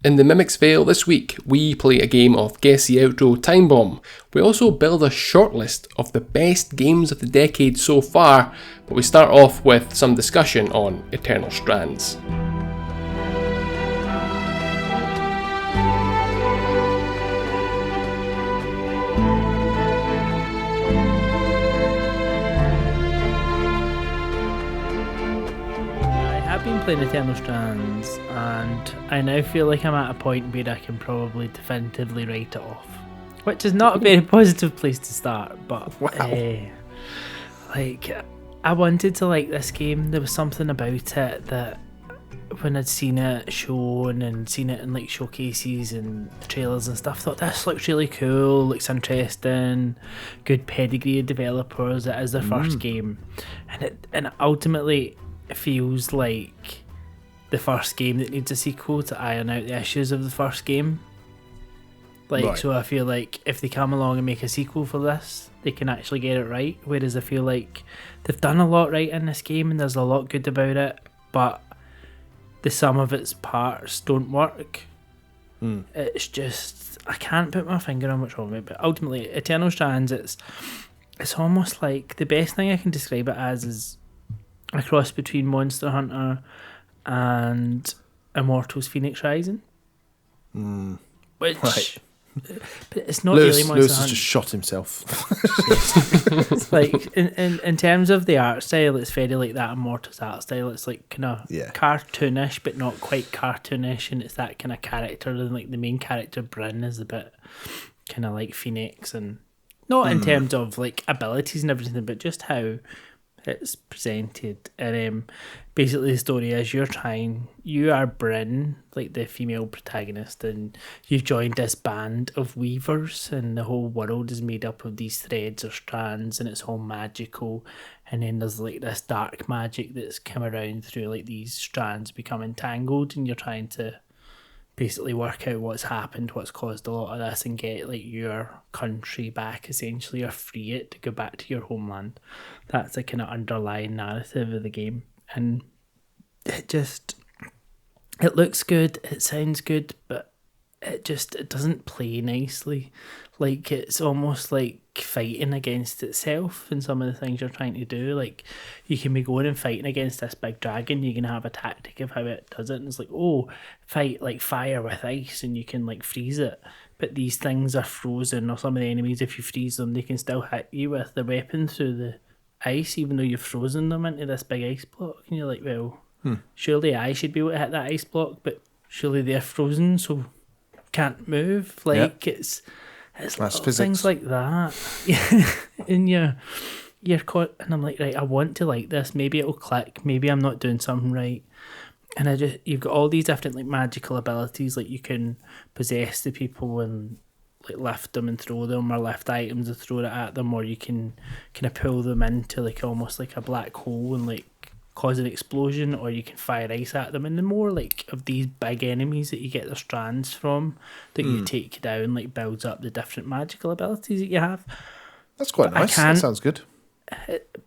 In the Mimic's Veil this week, we play a game of Guess the Outro Time Bomb. We also build a shortlist of the best games of the decade so far, but we start off with some discussion on Eternal Strands. Playing Eternal Strands, and I now feel like I'm at a point where I can probably definitively write it off, which is not a very positive place to start, but wow. I wanted to like this game. There was something about it that when I'd seen it shown and seen it in like showcases and trailers and stuff, I thought this looks really cool, looks interesting, good pedigree of developers. It is their first game, and ultimately it feels like the first game that needs a sequel to iron out the issues of the first game. Right. So I feel like if they come along and make a sequel for this, they can actually get it right. Whereas I feel like they've done a lot right in this game and there's a lot good about it, but the sum of its parts don't work. It's just, I can't put my finger on what's wrong with it, but ultimately Eternal Strands, it's almost like the best thing I can describe it as is a cross between Monster Hunter and Immortals Phoenix Rising. Which, right. But it's not Lewis, really Monster Lewis Hunter. has just shot himself. It's like in terms of the art style, it's very like that Immortals art style. It's like kind of cartoonish, but not quite cartoonish, and it's that kind of character. And like the main character, Bryn, is a bit kind of like Phoenix, and not in terms of like abilities and everything, but just how it's presented. And basically the story is you are Bryn, like the female protagonist, and you've joined this band of weavers, and the whole world is made up of these threads or strands, and it's all magical. And then there's like this dark magic that's come around through like these strands become entangled, and you're trying to basically work out what's happened, what's caused a lot of this, and get like your country back essentially, or free it to go back to your homeland. That's the kind of underlying narrative of the game, and it looks good, it sounds good, but it doesn't play nicely. Like it's almost like fighting against itself in some of the things you're trying to do. Like you can be going and fighting against this big dragon, you can have a tactic of how it does it, and it's like, oh, fight like fire with ice and you can like freeze it, but these things are frozen, or some of the enemies, if you freeze them, they can still hit you with the weapon through the ice even though you've frozen them into this big ice block. And you're like, well, surely I should be able to hit that ice block, but surely they're frozen so can't move. Like it's little things like that. And you're caught, and I'm like, right, I want to like this, maybe it'll click, maybe I'm not doing something right. And you've got all these different like magical abilities, like you can possess the people and like lift them and throw them, or lift items and throw it at them, or you can kind of pull them into like almost like a black hole and like cause an explosion, or you can fire ice at them. And the more like of these big enemies that you get the strands from that you take down, like builds up the different magical abilities that you have. That's quite nice. That sounds good.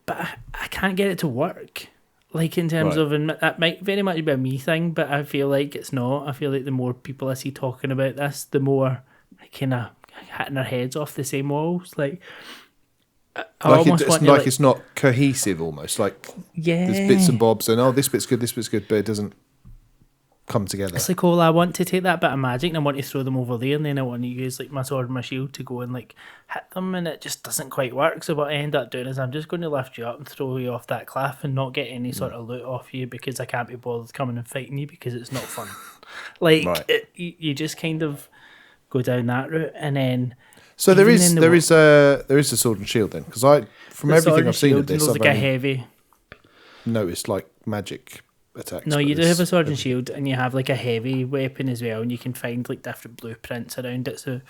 But I can't get it to work. Like in terms of, and that might very much be a me thing, but I feel like it's not. I feel like the more people I see talking about this, the more kind of hitting their heads off the same walls. Like it's not cohesive, almost like there's bits and bobs, and this bit's good, but it doesn't come together. It's like, I want to take that bit of magic and I want to throw them over there, and then I want to use like my sword and my shield to go and like hit them, and it just doesn't quite work. So what I end up doing is I'm just going to lift you up and throw you off that cliff and not get any sort of loot off you, because I can't be bothered coming and fighting you because it's not fun. Like you just kind of go down that route, and then so there is a sword and shield then, because from everything I've seen of this, I've heavy noticed like magic attacks. No, you do have a sword and shield, and you have like a heavy weapon as well, and you can find like different blueprints around it. So,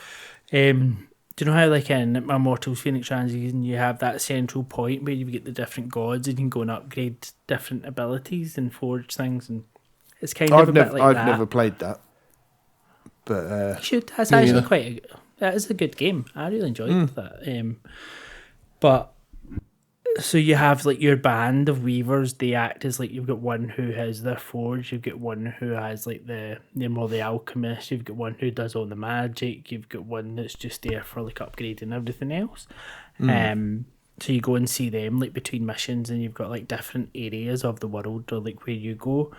do you know how like in Immortals Phoenix Strands you have that central point where you get the different gods and you can go and upgrade different abilities and forge things, and it's kind of a bit like that. I've never played that, but you should. That's actually that is a good game. I really enjoyed that. But So you have like your band of weavers. They act as like, you've got one who has their forge, you've got one who has like the alchemist, you've got one who does all the magic, you've got one that's just there for like upgrading everything else. So you go and see them like between missions, and you've got like different areas of the world or like where you go,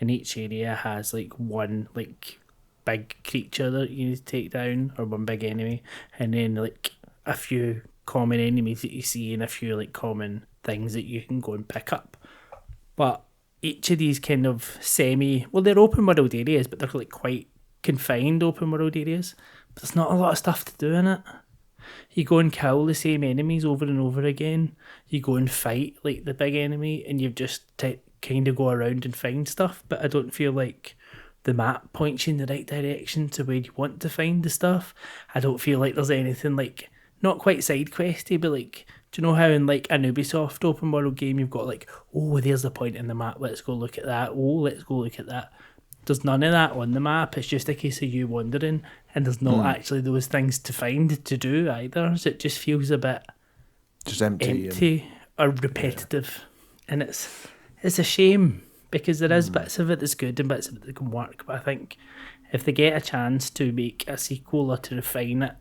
and each area has like one like big creature that you need to take down, or one big enemy, and then like a few common enemies that you see, and a few like common things that you can go and pick up. But each of these kind of they're open world areas, but they're like quite confined open world areas. But there's not a lot of stuff to do in it. You go and kill the same enemies over and over again. You go and fight like the big enemy, and you just kind of go around and find stuff. But I don't feel like the map points you in the right direction to where you want to find the stuff. I don't feel like there's anything like, not quite side questy, but like, do you know how in like an Ubisoft open world game you've got like, oh, there's the point in the map, let's go look at that, oh, let's go look at that. There's none of that on the map. It's just a case of you wandering, and there's not actually those things to find to do either. So it just feels a bit just empty or repetitive. Yeah. And it's a shame, because there is bits of it that's good and bits of it that can work. But I think if they get a chance to make a sequel or to refine it,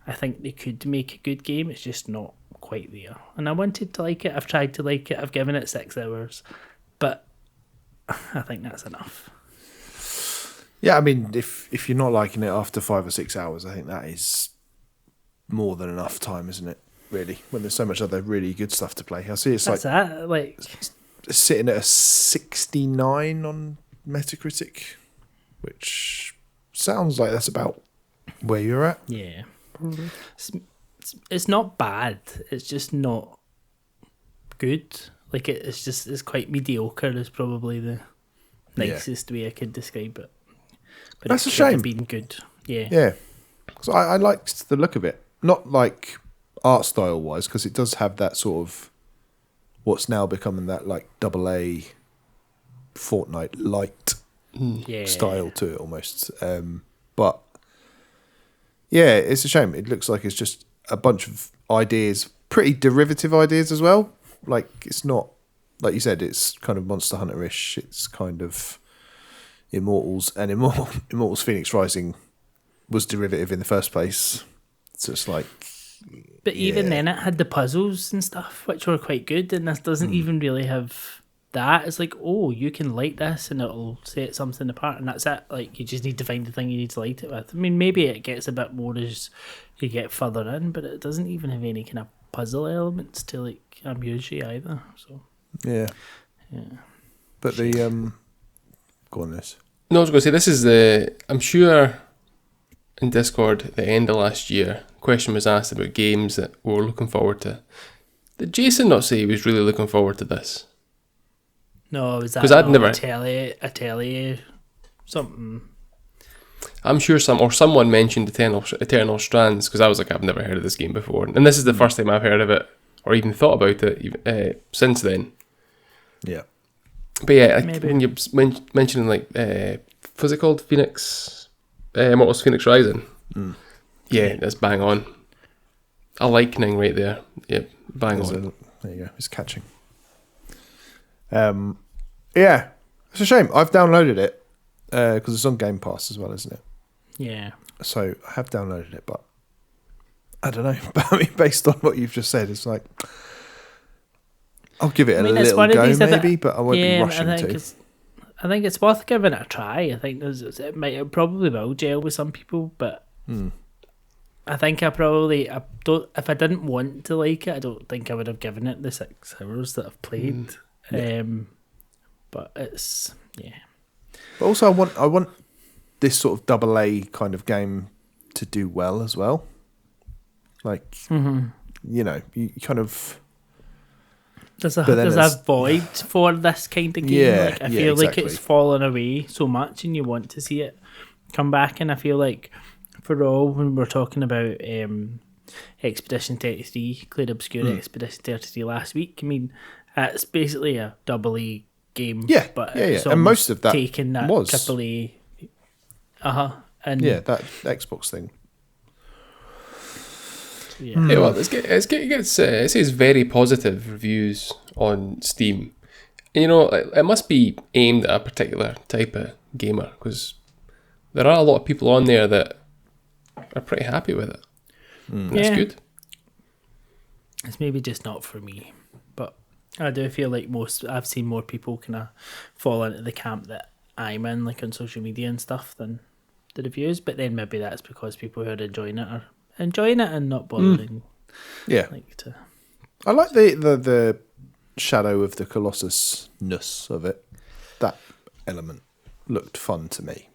I think they could make a good game. It's just not quite there. And I wanted to like it. I've tried to like it. I've given it 6 hours. But I think that's enough. Yeah, I mean, if you're not liking it after 5 or 6 hours, I think that is more than enough time, isn't it? Really, when there's so much other really good stuff to play. I see it's that's it's sitting at a 69 on Metacritic, which sounds like that's about where you're at. Yeah, it's not bad. It's just not good. Like it's quite mediocre. Is probably the nicest way I could describe it. But that's a shame. Been good, yeah. Yeah, because I liked the look of it. Not like art style wise, because it does have that sort of what's now becoming that like AA Fortnite light style to it almost. But yeah, it's a shame. It looks like it's just a bunch of ideas, pretty derivative ideas as well. Like it's not, like you said, it's kind of Monster Hunter-ish. It's kind of Immortals, and Immortals Phoenix Rising was derivative in the first place. So it's like... But even then it had the puzzles and stuff, which were quite good, and this doesn't even really have that. It's like, oh, you can light this and it'll set something apart, and that's it. Like, you just need to find the thing you need to light it with. I mean, maybe it gets a bit more as you get further in, but it doesn't even have any kind of puzzle elements to, like, amuse you either. So yeah. But the... Go on, this. No, I was going to say, this is I'm sure in Discord at the end of last year, a question was asked about games that we were looking forward to. Did Jason not say he was really looking forward to this? No, was that because I'd never Atelier something? I'm sure someone mentioned Eternal Strands, because I was like, I've never heard of this game before, and this is the first time I've heard of it or even thought about it since then. Yeah. But yeah, like, when you're mentioning like, what's it called? Immortals Phoenix Rising. Yeah, that's bang on. A likening right there. Yep, bang on. There you go. It's catching. Yeah, it's a shame. I've downloaded it because it's on Game Pass as well, isn't it? Yeah. So I have downloaded it, but I don't know. But I mean, based on what you've just said, it's like I'll give it a little go, maybe, but I won't be rushing to. I think it's worth giving it a try. I think it probably will gel with some people, but I think I don't. If I didn't want to like it, I don't think I would have given it the 6 hours that I've played. But it's But also, I want this sort of AA kind of game to do well as well. Like you know, you kind of. There's a void for this kind of game. Yeah, like I feel like it's fallen away so much, and you want to see it come back. And I feel like for all, when we're talking about Expedition 33, Clear Obscura Expedition 33 last week, I mean, it's basically a AA game. Yeah, but and most of that taking that was AAA. And that Xbox thing. Yeah. Yeah, well, it says very positive reviews on Steam. And, it must be aimed at a particular type of gamer, because there are a lot of people on there that are pretty happy with it. That's good. It's maybe just not for me, but I do feel like I've seen more people kind of fall into the camp that I'm in, like on social media and stuff, than the reviews. But then maybe that's because people who are enjoying it are enjoying it and not bothering. Yeah, I like the Shadow of the Colossus-ness of it. That element looked fun to me,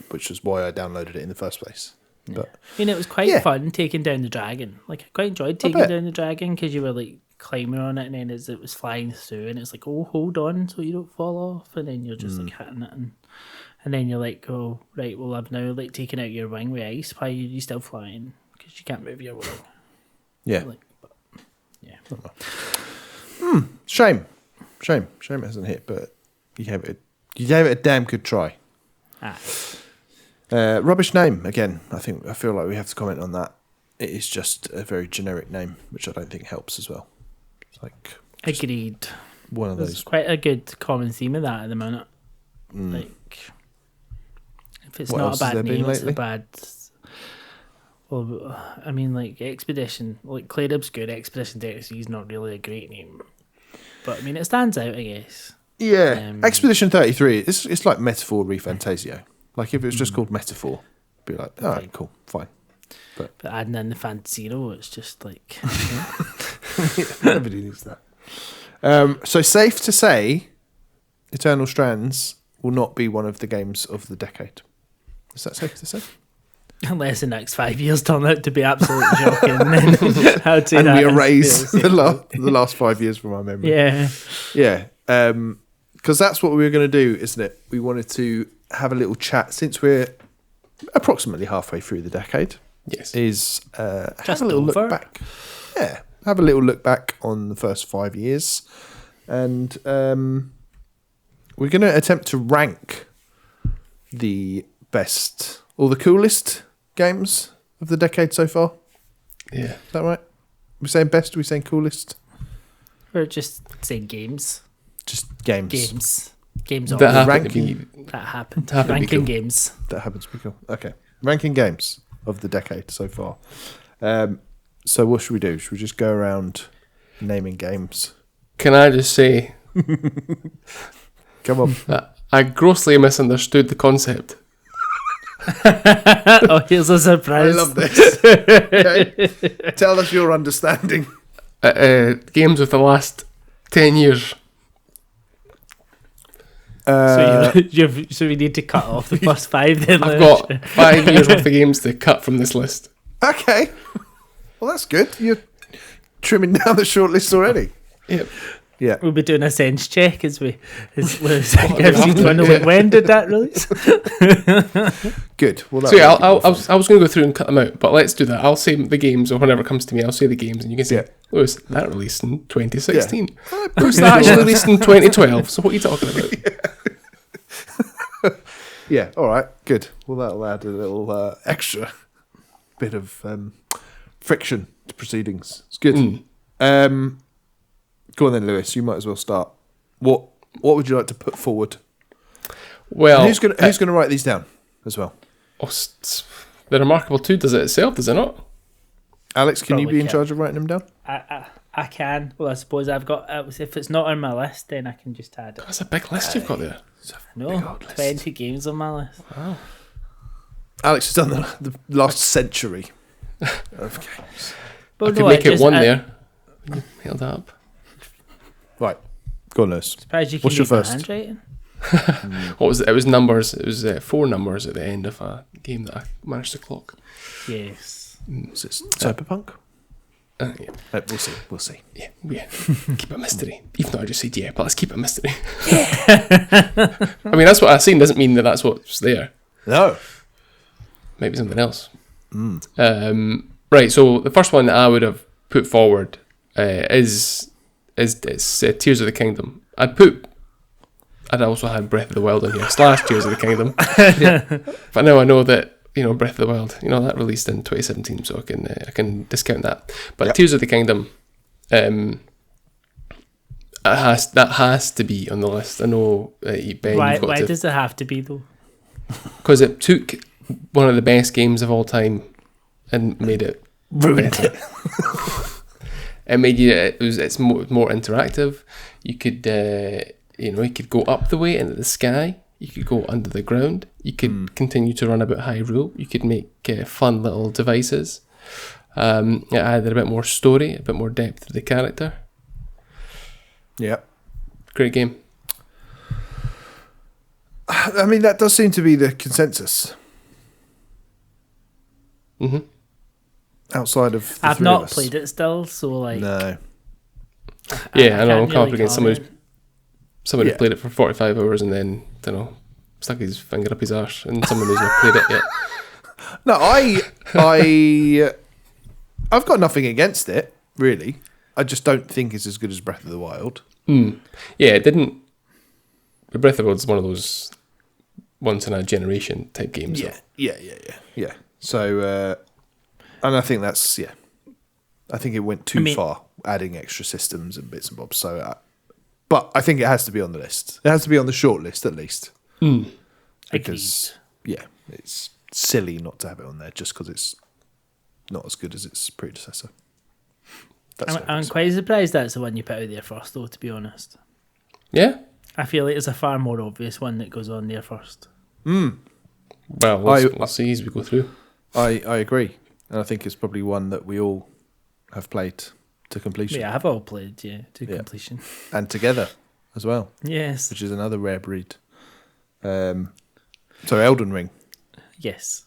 which was why I downloaded it in the first place. But it was quite fun taking down the dragon. Like, I quite enjoyed taking down the dragon, because you were like climbing on it, and then as it was flying through, and it's like, oh, hold on so you don't fall off, and then you're just like hitting it, and then you're like, oh, right, well, I've now like taken out your wing with ice. Why are you still flying? Because you can't move your wing. Yeah. Shame it hasn't hit, but you gave it a damn good try. Rubbish name again. I feel like we have to comment on that. It is just a very generic name, which I don't think helps as well. It's like agreed. One of those. There's quite a good common theme of that at the minute. Like, if it's not a bad name, it's a bad. Well, I mean, like Expedition, like Claire Obscure Expedition 33 is not really a great name, but I mean it stands out, I guess. Yeah, Expedition 33. It's like Metaphor Refantasio. Like if it was just called Metaphor, be like, all right, cool, fine. But adding in the Fantasiro, it's just like nobody needs that. So safe to say, Eternal Strands will not be one of the games of the decade. Is that safe to say? Unless the next 5 years turn out to be absolutely shocking, then how to we erase the last 5 years from our memory. Yeah. Because that's what we were going to do, isn't it? We wanted to have a little chat, since we're approximately halfway through the decade. Yes. Have a little look back. Yeah, have a little look back on the first 5 years, and we're going to attempt to rank the best or the coolest games of the decade so far. Yeah, is that right? We're saying best. We're saying coolest. We're just saying games. Just games. Games. That happened. Ranking games. That happens to be cool. Okay, ranking games of the decade so far. So what should we do? Should we just go around naming games? Can I just say, come on, I grossly misunderstood the concept. Oh, here's a surprise. I love this. Okay. Tell us your understanding. Games of the last 10 years. So we need to cut off the first 5 then. I've got 5 years worth of games to cut from this list. Okay. Well, that's good. You're trimming down the shortlist already. Yep. Yeah. We'll be doing a sense check as Lewis gives you to know when did that release. Good. Well, so yeah, I was going to go through and cut them out, but let's do that. I'll say the games, or whenever it comes to me, I'll say the games, and you can say, Lewis, that released in 2016. Yeah. Lewis, that actually released in 2012. So what are you talking about? Yeah. All right. Good. Well, that'll add a little extra bit of friction to proceedings. It's good. Go on then, Lewis. You might as well start. What would you like to put forward? Well, and who's going to write these down as well? The Remarkable 2 does it itself, does it not? Alex, can you be in charge of writing them down? I can. Well, I suppose I've got. If it's not on my list, then I can just add it. That's a big list you've got there. No, 20 games on my list. Wow. Alex has done the last century of games. But I could make it one there. Held up. Right, go on, Lewis. Surprised you can What's your first? Handwriting? What was it? It was numbers. It was 4 numbers at the end of a game that I managed to clock. Yes. Is it Cyberpunk? Yeah. We'll see. Yeah. Keep it a mystery. Even though I just said yeah, but let's keep it a mystery. I mean, that's what I've seen. Doesn't mean that that's what's there. No. Maybe something else. Right. So the first one that I would have put forward is Tears of the Kingdom. I'd also had Breath of the Wild in here / Tears of the Kingdom. But now I know that Breath of the Wild. That released in 2017, so I can discount that. But Tears of the Kingdom, that has to be on the list. I know, Ben. Why does it have to be though? Because it took one of the best games of all time and made it ruined better. it. It made it's more interactive. You could you could go up the way into the sky. You could go under the ground. You could continue to run about Hyrule. You could make fun little devices. It added a bit more story, a bit more depth to the character. Yeah. Great game. I mean, that does seem to be the consensus. Mm-hmm. Outside of the I've not played it still, so like... No. I know. I'm coming up against someone who's Yeah. played it for 45 hours and then, stuck his finger up his arse, and someone who's not played it yet. No, I've got nothing against it, really. I just don't think it's as good as Breath of the Wild. Yeah, it didn't... Breath of the Wild is one of those once-in-a-generation type games. Yeah. So, and I think that's, I think it went too far, adding extra systems and bits and bobs. So, but I think it has to be on the list. It has to be on the short list, at least. Because, it's silly not to have it on there just because it's not as good as its predecessor. I'm quite surprised that's the one you put out there first, though, to be honest. Yeah? I feel like it's a far more obvious one that goes on there first. Well, we'll see as we go through. I agree. And I think it's probably one that we all have played to completion. Yeah, I've all played, to completion. And together as well. Yes. Which is another rare breed. So Elden Ring. Yes.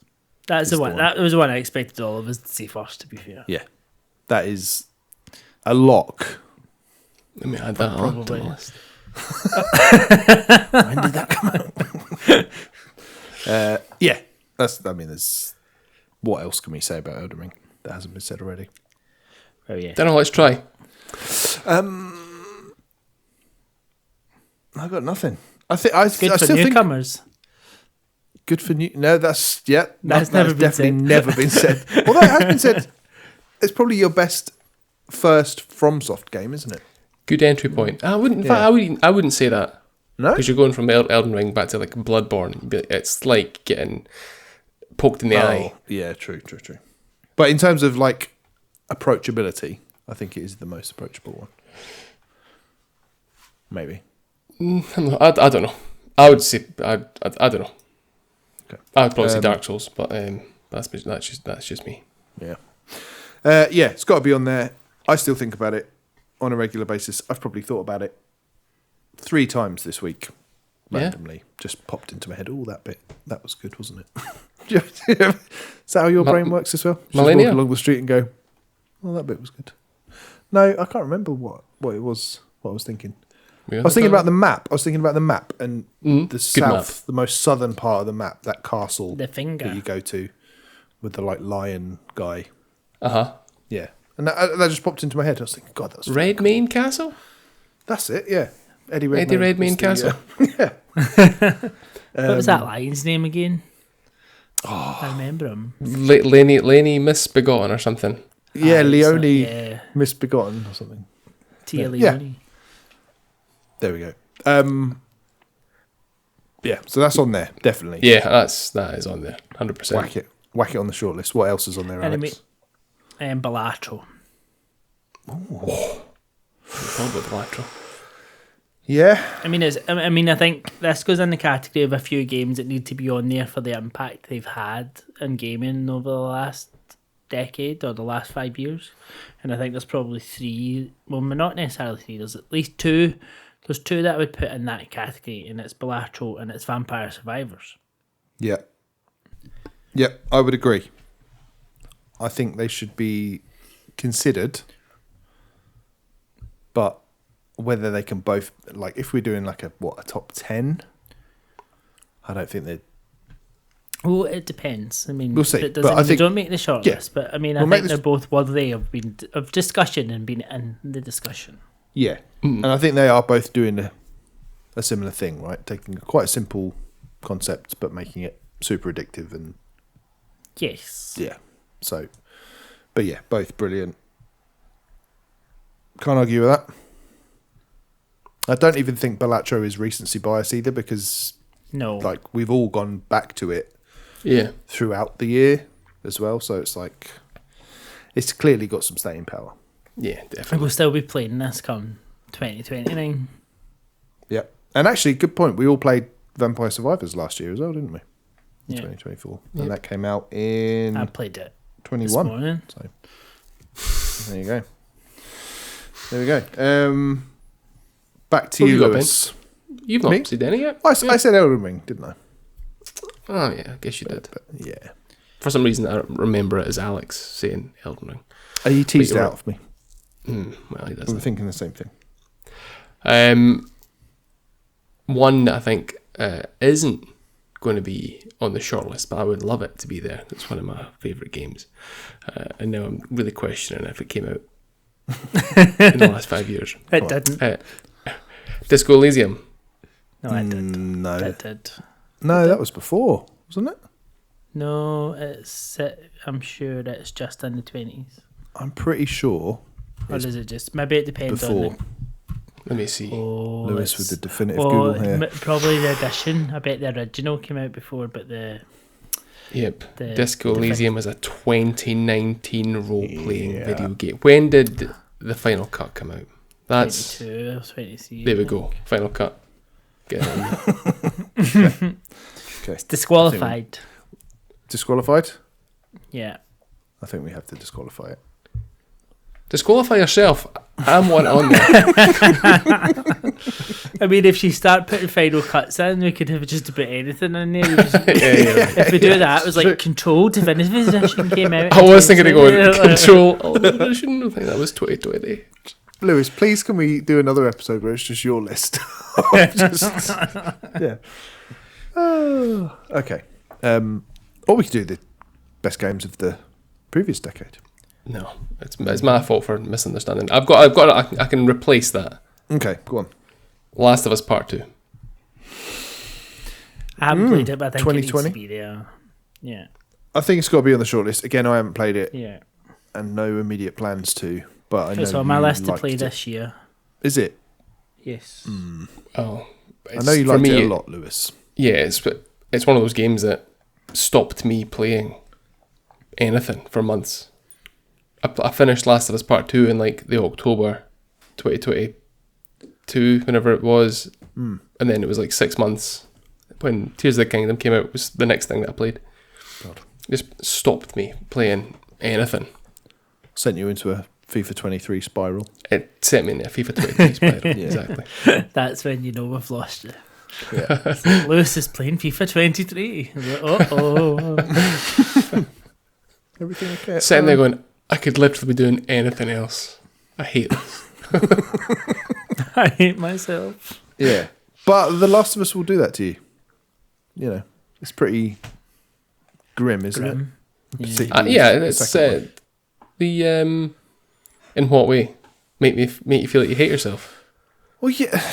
That's the one. That was the one I expected all of us to see first, to be fair. Yeah. That is a lock. Let me add that on to the list. When did that come out? There's... What else can we say about Elden Ring that hasn't been said already? Oh, yeah. Don't know, let's try. I got nothing. Good for newcomers. Good for new. No, that's definitely never been said. Although it has been said, it's probably your best first FromSoft game, isn't it? Good entry point. I wouldn't say that. No, because you're going from Elden Ring back to like Bloodborne. It's like getting poked in the eye. Yeah, true. But in terms of like approachability, I think it is the most approachable one. Maybe. I don't know. I would say I don't know. Okay. I would probably say Dark Souls, but that's just me. Yeah. It's got to be on there. I still think about it on a regular basis. I've probably thought about it 3 times this week. Randomly, just popped into my head. Oh, that bit, that was good, wasn't it? Is that how your brain works as well? Just walk along the street and go, "Oh, that bit was good." No, I can't remember what it was. What I was thinking. I was thinking about the map. And the south, the most southern part of the map, that castle the finger that you go to with the like lion guy. Yeah, and that just popped into my head. I was thinking, God, that's Redmayne Castle. That's it. Yeah, Eddie Redmayne Castle. Yeah. What was that lion's name again? I remember him. Lenny Misbegotten or something. Yeah, Leone Misbegotten or something. Tia Leone. Yeah. There we go. So that's on there, definitely. Yeah, that is on there, 100%. Whack it on the shortlist. What else is on there, Alex? Balatro. Oh, with Balatro. Yeah. I think this goes in the category of a few games that need to be on there for the impact they've had in gaming over the last decade or the last 5 years. And I think there's probably 3. Well, not necessarily 3. There's at least 2. There's 2 that I would put in that category, and it's Balatro and it's Vampire Survivors. Yeah. Yep, I would agree. I think they should be considered, but whether they can both, like, if we're doing like a top 10, I don't think they. Well, it depends. We'll see. But I think they don't make the shortlist. But I think they're both worthy of discussion and being in the discussion. Yeah, and I think they are both doing a similar thing, right? Taking quite a simple concept but making it super addictive and Yes. Yeah. So, but yeah, both brilliant. Can't argue with that. I don't even think Balatro is recency bias either, because like we've all gone back to it throughout the year as well. So it's like it's clearly got some staying power. Yeah, definitely. We'll still be playing this come 2029. Yeah. And actually, good point. We all played Vampire Survivors last year as well, didn't we? In 2024. And that came out in... I played it 21. this morning. So, there you go. There we go. Back to you, Lewis. You've not seen any yet? I said Elden Ring, didn't I? Oh, yeah, I guess you did. But, yeah. For some reason, I remember it as Alex saying Elden Ring. Are you teased out of me? Well, he does. We were thinking the same thing. One that I think isn't going to be on the shortlist, but I would love it to be there. It's one of my favourite games. And now I'm really questioning if it came out in the last 5 years. It didn't. Disco Elysium. No, it did. No. It did. No, that was before, wasn't it? No, I'm sure it's just in the 20s. I'm pretty sure. Or is it just... Maybe it depends before. on... Let me see. Lewis with the definitive Google here. Probably the edition. I bet the original came out before, but the... Yep. Disco Elysium was a 2019 role-playing video game. When did the final cut come out? That's 22 or 23. There we go. Final cut. Get it on. Okay. It's disqualified. Disqualified? Yeah. I think we have to disqualify it. Disqualify yourself. I'm one on there. I mean, if you start putting final cuts in, we could have just about anything in there. If we do that, it was like Control Definitive Edition came out. I was thinking of going Control Ultimate Edition. I think that was 2020. Lewis, please can we do another episode where it's just your list? Yeah. Okay. Or we could do the best games of the previous decade. No, it's my fault for misunderstanding. I've got. I can replace that. Okay, go on. Last of Us Part 2. I haven't played it, but I think 2020? it needs to be there. Yeah. I think it's got to be on the shortlist. Again, I haven't played it. Yeah. And no immediate plans to. But I know it's on my list to liked play it. this year. Is it? Yes. Oh, I know you liked it a lot, Lewis. Yeah, it's one of those games that stopped me playing anything for months. I finished Last of Us Part 2 in like the October 2022, whenever it was. And then it was like 6 months when Tears of the Kingdom came out, was the next thing that I played. God. Just stopped me playing anything. Sent you into a FIFA 23 spiral. It sent me in a FIFA 23 spiral. Yeah. Exactly. That's when you know we've lost you. Yeah. Lewis is playing FIFA 23. Uh-oh. Everything okay? Sitting there going, I could literally be doing anything else. I hate this. I hate myself. Yeah. But The Last of Us will do that to you. You know, it's pretty grim, isn't it? Yeah, it's in what way? Make you feel like you hate yourself? Well, yeah,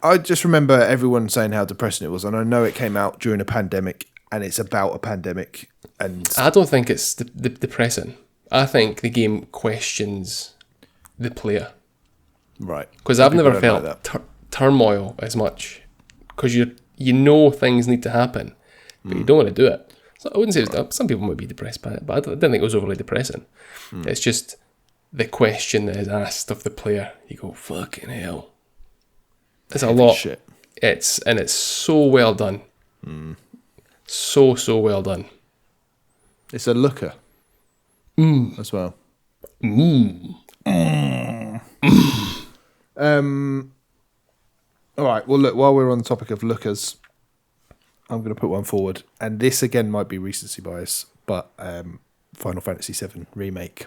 I just remember everyone saying how depressing it was, and I know it came out during a pandemic, and it's about a pandemic, and I don't think it's depressing. I think the game questions the player. Right. Because I've never felt turmoil as much, because you know things need to happen, but you don't want to do it. So I wouldn't say some people might be depressed by it, but I didn't think it was overly depressing. It's just the question that is asked of the player. You go, fucking hell. It's a lot. Shit. It's so well done. So well done. It's a looker as well. All right. Well, look. While we're on the topic of lookers, I'm going to put one forward, and this again might be recency bias, but Final Fantasy VII Remake.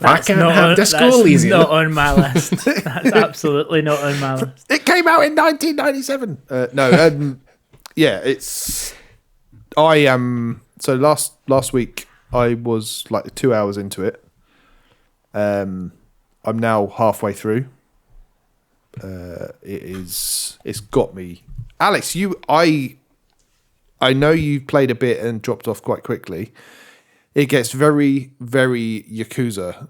That's not on my list. That's absolutely not on my list. It came out in 1997. Yeah, it's. I am. So last week I was like 2 hours into it. I'm now halfway through. It's got me. Alex, I I know you've played a bit and dropped off quite quickly. It gets very, very Yakuza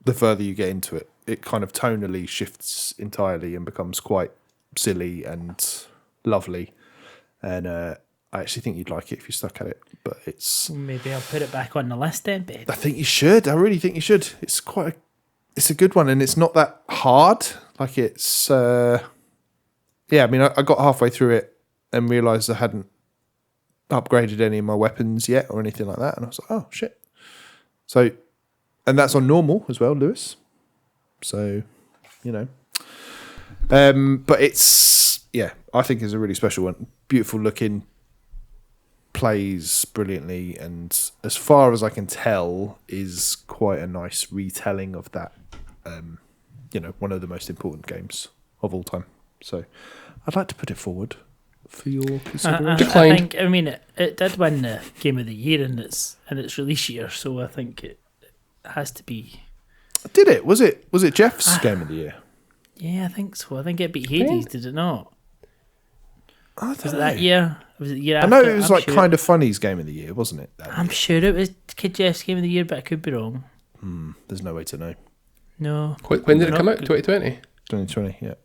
the further you get into it. It kind of tonally shifts entirely and becomes quite silly and lovely. And I actually think you'd like it if you stuck at it. But it's... Maybe I'll put it back on the list then, babe. I think you should. I really think you should. It's it's a good one, and it's not that hard. Like, it's... I mean, I got halfway through it and realised I hadn't upgraded any of my weapons yet or anything like that. And I was like, oh, shit. So... And that's on normal as well, Lewis. So, but it's, I think it's a really special one. Beautiful looking, plays brilliantly, and as far as I can tell, is quite a nice retelling of that, one of the most important games of all time. So, I'd like to put it forward for your consideration. It did win the Game of the Year in its release year, so I think it has to be. Did it? Was it Jeff's Game of the Year? Yeah, I think so. I think it beat Hades, did it not? Was it that year? Was it the year I after? know it was Kind of Funny's Game of the Year, wasn't it? I'm sure it was Kid Jeff's Game of the Year, but I could be wrong. There's no way to know. No. When did it come out? 2020? 2020, yeah.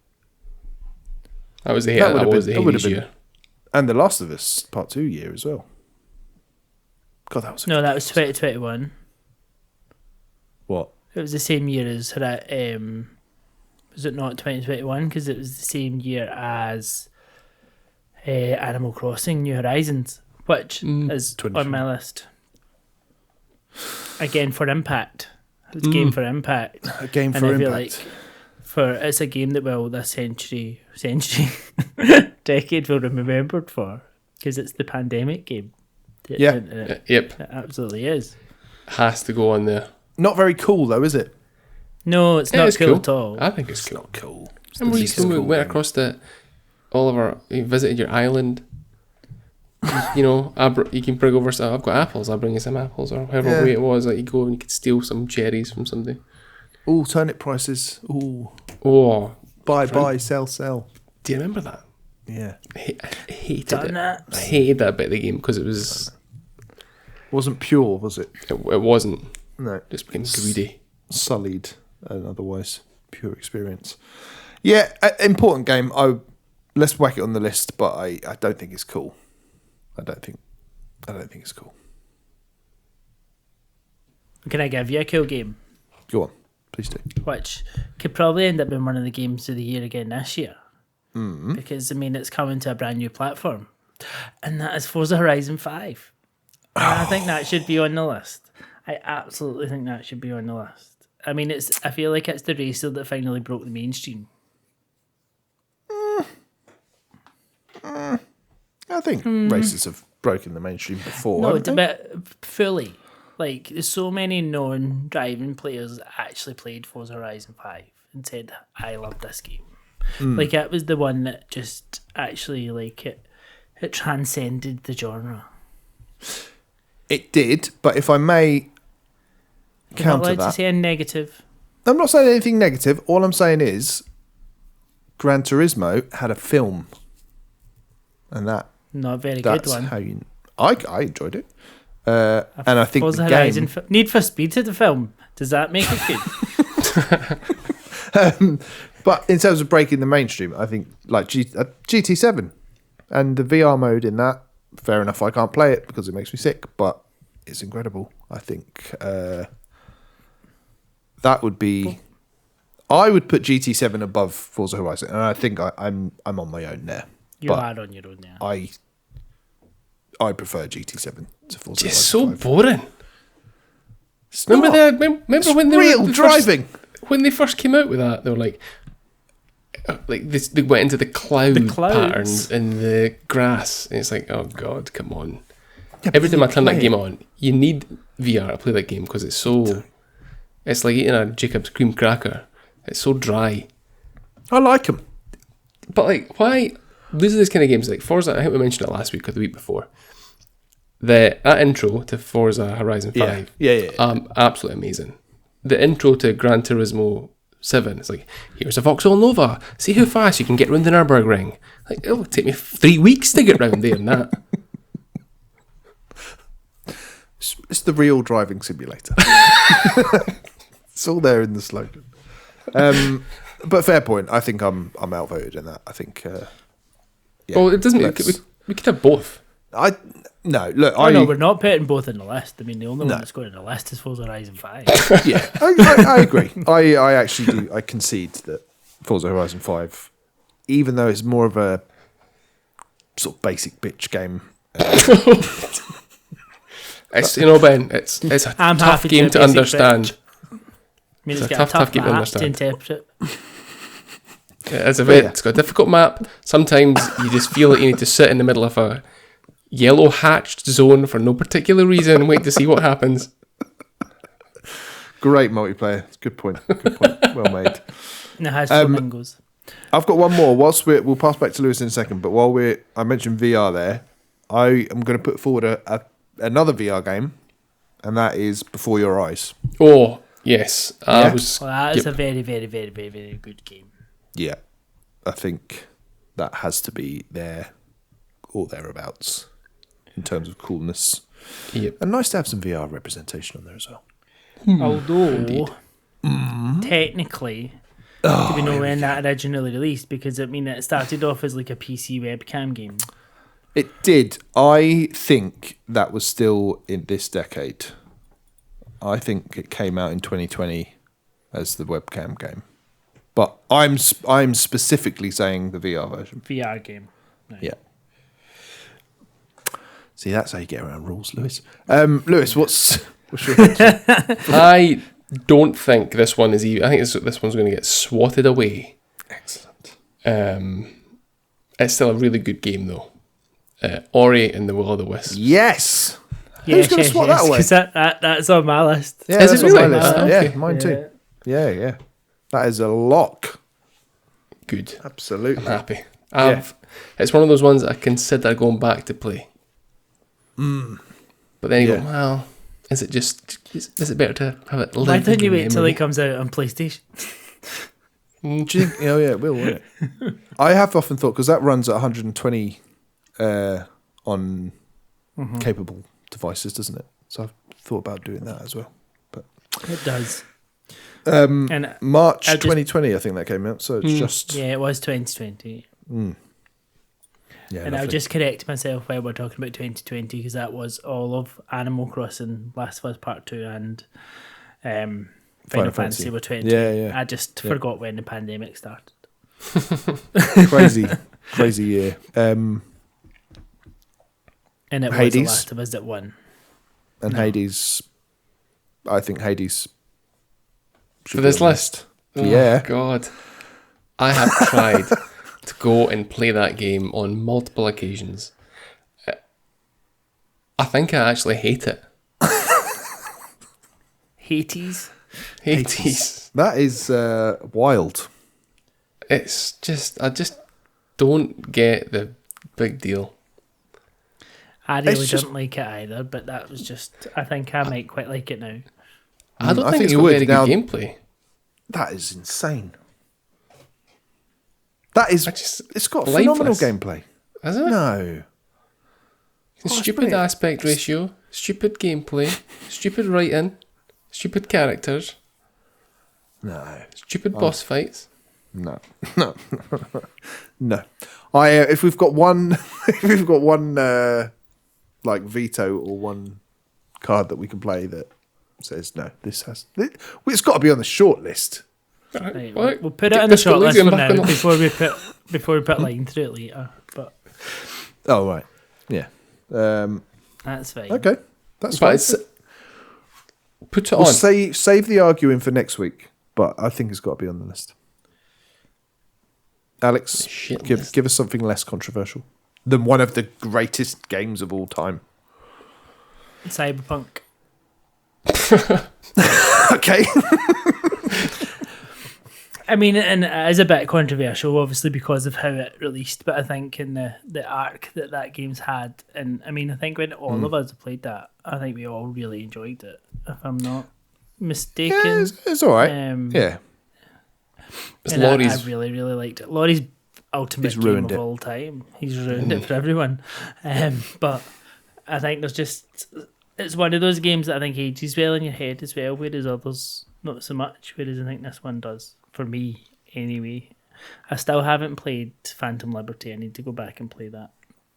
That was the Hades year. And The Last of Us Part 2 year as well. God, that was... No, that was 2021. What? It was the same year as was it not 2021? Because it was the same year as Animal Crossing New Horizons, which is on my list. Again, for impact. It's a game for impact. A game for impact. It's a game that this century, decade will be remembered for, because it's the pandemic game. Yep. It absolutely is. Has to go on there. Not very cool though, is it? No, it's not cool at all. I think it's not cool. Remember we went across you visited your island. You can bring over stuff. I've got apples. I'll bring you some apples, or however way it was. Like, you go and you could steal some cherries from somebody. Oh, turnip prices. Ooh. Oh. Buy, sell. Do you remember that? Yeah. I hated it. I hated that bit of the game because it wasn't pure, was it? It wasn't. No. Just became greedy. Sullied an otherwise pure experience. Yeah, important game. Let's whack it on the list, but I don't think it's cool. I don't think it's cool. Can I give you a cool game? Go on, please do. Which could probably end up being one of the games of the year again this year. Mm-hmm. Because, it's coming to a brand new platform. And that is Forza Horizon 5. And I think that should be on the list. I absolutely think that should be on the list. I feel like it's the racer that finally broke the mainstream. I think races have broken the mainstream before. No, but fully. Like, there's so many non-driving players that actually played Forza Horizon 5 and said, I love this game. Like, it was the one that just actually, it transcended the genre. It did, but if I may counter that... You're not allowed to say a negative. I'm not saying anything negative. All I'm saying is Gran Turismo had a film. And that... Not a very good one. How you... I enjoyed it. And I think Forza Horizon Need for Speed to the film. Does that make it good? But in terms of breaking the mainstream, I think like GT7 and the VR mode in that, fair enough, I can't play it because it makes me sick, but it's incredible. I think that would be... I would put GT7 above Forza Horizon, and I think I'm on my own there. You are on your own there. I prefer GT7 to Forza Horizon. It's so boring. Remember when they real driving? When they first came out with that, they were like this, they went into the cloud patterns in the grass, and it's like, oh god, come on. Yeah, every time I turn that game on, you need VR to play that game because it's like eating a Jacob's cream cracker. It's so dry. I like them, but like, why? These are these kind of games like Forza. I think we mentioned it last week or the week before. That intro to Forza Horizon 5, absolutely amazing. The intro to Gran Turismo 7, it's like, here's a Vauxhall Nova. See how fast you can get around the Nürburgring. Like, it'll take me 3 weeks to get round there and that. It's the real driving simulator. It's all there in the slogan. But fair point. I think I'm outvoted in that. I think. Well, it doesn't. We could have both. No, we're not putting both in the list. I mean, the only one that's going in the list is Forza Horizon 5. Yeah, I agree. I actually do. I concede that Forza Horizon 5, even though it's more of a sort of basic bitch game. It's Ben. It's a tough game to understand. I mean, it's got a tough game to interpret. It's got a difficult map. Sometimes you just feel like you need to sit in the middle of a yellow hatched zone for no particular reason and wait to see what happens. Great multiplayer. Good point. Well made. And it has flamingos. I've got one more. We'll pass back to Lewis in a second, but I mentioned VR there, I am going to put forward another VR game, and that is Before Your Eyes. Oh, yes. That is a very, very, very, very, very good game. Yeah. I think that has to be there or thereabouts in terms of coolness. Yep. And nice to have some VR representation on there as well. Although, technically, to be nowhere in that originally released, because it started off as like a PC webcam game. It did. I think that was still in this decade. I think it came out in 2020 as the webcam game. But I'm specifically saying the VR version. VR game. No. Yeah. See, that's how you get around rules, Lewis. Lewis, what's your thoughts? I don't think this one is even. I think this one's going to get swatted away. Excellent. It's still a really good game, though. Ori and the Will o' the Wisps. Yes! Who's going to swat that away? That's on my list. Yeah, is that's it really? on my list. Okay. Yeah, mine too. Yeah. That is a lock. Good. Absolutely. I'm happy. It's one of those ones I consider going back to play. But then you go, well, is it better to have it live? Why don't you wait till it comes out on PlayStation? Do you think? Oh yeah, it will, won't it? I have often thought, because that runs at 120 on capable devices, doesn't it? So I've thought about doing that as well. But it does. And March 2020, I think that came out. So it's just it was 2020. Yeah, and I'll just correct myself while we're talking about 2020, because that was all of Animal Crossing, Last of Us Part 2, and Final Fantasy were 2020. Yeah. I just forgot when the pandemic started. Crazy year. And it Hades. was The Last of Us that won. And Hades, I think Hades for this list. Yeah. Oh, God. I have tried to go and play that game on multiple occasions. I think I actually hate it. Hades. That is wild. It's just, I just don't get the big deal. I really didn't like it either, but that was just, I think I might quite like it now. I don't think it's got very good gameplay. That is insane. That is, it's got lifeless. phenomenal gameplay. Is it? No. Stupid aspect ratio, stupid gameplay, stupid writing, stupid characters. No. Stupid boss fights. No. If we've got one, like veto or one card that we can play that says no, it's got to be on the short list. Right, we'll put it on the short list for now before we put line through it later. But right, yeah, that's fine. Okay, that's fine. Put it on. Save the arguing for next week, but I think it's got to be on the list. Alex, give us something less controversial than one of the greatest games of all time. Cyberpunk. Okay. I mean, and it is a bit controversial, obviously, because of how it released, but I think in the arc that game's had, and I mean, I think when all of us played that, I think we all really enjoyed it, if I'm not mistaken. Yeah, it's all right. Yeah. And I really, really liked it. Laurie's ultimate game of all time. He's ruined it for everyone. But I think there's just it's one of those games that I think ages well in your head as well, whereas others not so much. Whereas I think this one does for me anyway. I still haven't played Phantom Liberty. I need to go back and play that,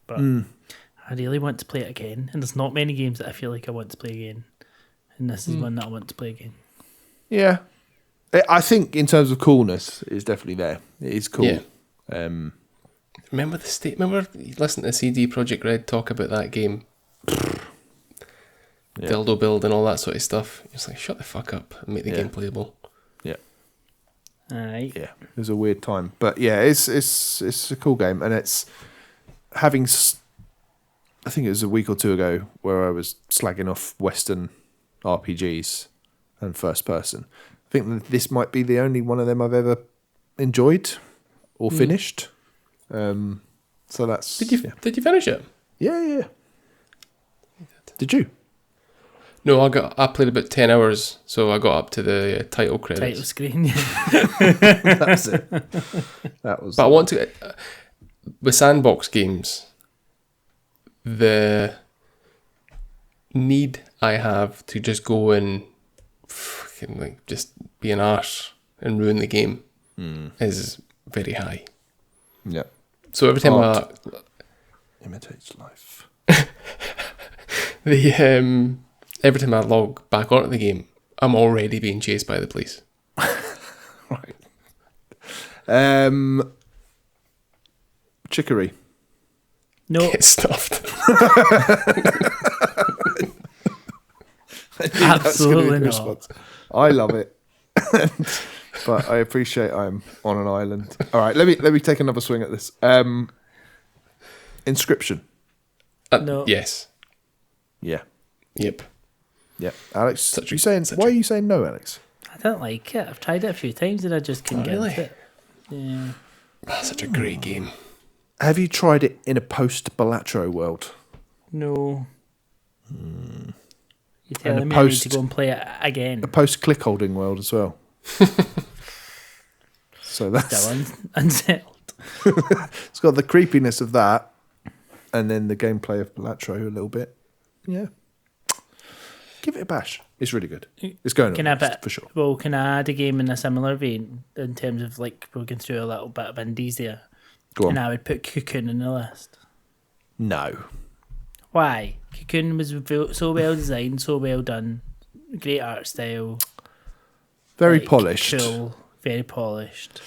but I really want to play it again. And there's not many games that I feel like I want to play again, and this is one that I want to play again. Yeah, I think in terms of coolness, it's definitely there. It is cool. Yeah. Remember listening to CD Projekt Red talk about that game, dildo build and all that sort of stuff. It's like, shut the fuck up and make the game playable. Yeah. Aye. Yeah, it was a weird time, but yeah, it's a cool game, and it's having. I think it was a week or two ago where I was slagging off Western RPGs and first person. I think that this might be the only one of them I've ever enjoyed or finished. So that's. Did you finish it? Yeah. Did you? No, I played about 10 hours, so I got up to the title credits. Title screen. That's it. That was. But I want to with sandbox games. The need I have to just go and fucking like just be an arse and ruin the game is very high. Yeah. So every time Art imitates life. Every time I log back onto the game, I'm already being chased by the police. Right. Chicory. No. Get stuffed. Absolutely not. I love it. But I appreciate I'm on an island. All right, let me take another swing at this. Inscription. No. Yes. Yeah. Yep. Yeah. Alex, why are you saying no, Alex? I don't like it. I've tried it a few times and I just couldn't get into it. Yeah. That's such a great game. Have you tried it in a post-Balatro world? No. You're telling me I need to go and play it again. A post-click holding world as well. So that's still unsettled. It's got the creepiness of that, and then the gameplay of Balatro a little bit. Yeah, give it a bash. It's really good. It's going on for sure. Well, can I add a game in a similar vein in terms of like we're going through a little bit of indies there? Go on. And I would put Cocoon in the list. No. Why? Cocoon was so well designed, so well done, great art style. Very polished. Cool, very polished.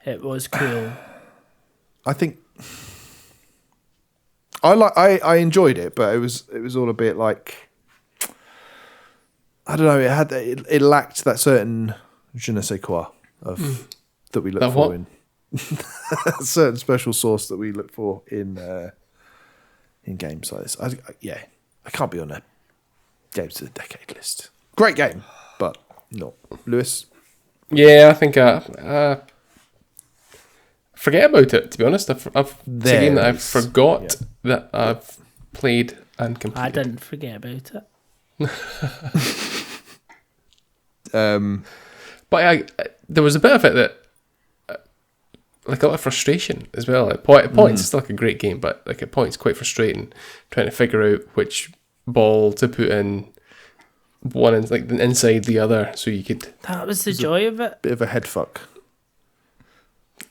It was cool. I think I enjoyed it, but it was all a bit like, I don't know, it lacked that certain je ne sais quoi of that we look for in a certain special sauce that we look for in games like this. I can't be on a games of the decade list. Great game, but not. Lewis? Yeah, I think forget about it, to be honest. It's a game that I forgot that I've played and completed. I didn't forget about it. But there was a bit of it that, like a lot of frustration as well. At points, it's like a great game, but like at points, quite frustrating trying to figure out which ball to put in one like inside the other, so you could. That was the joy of it. Bit of a head fuck.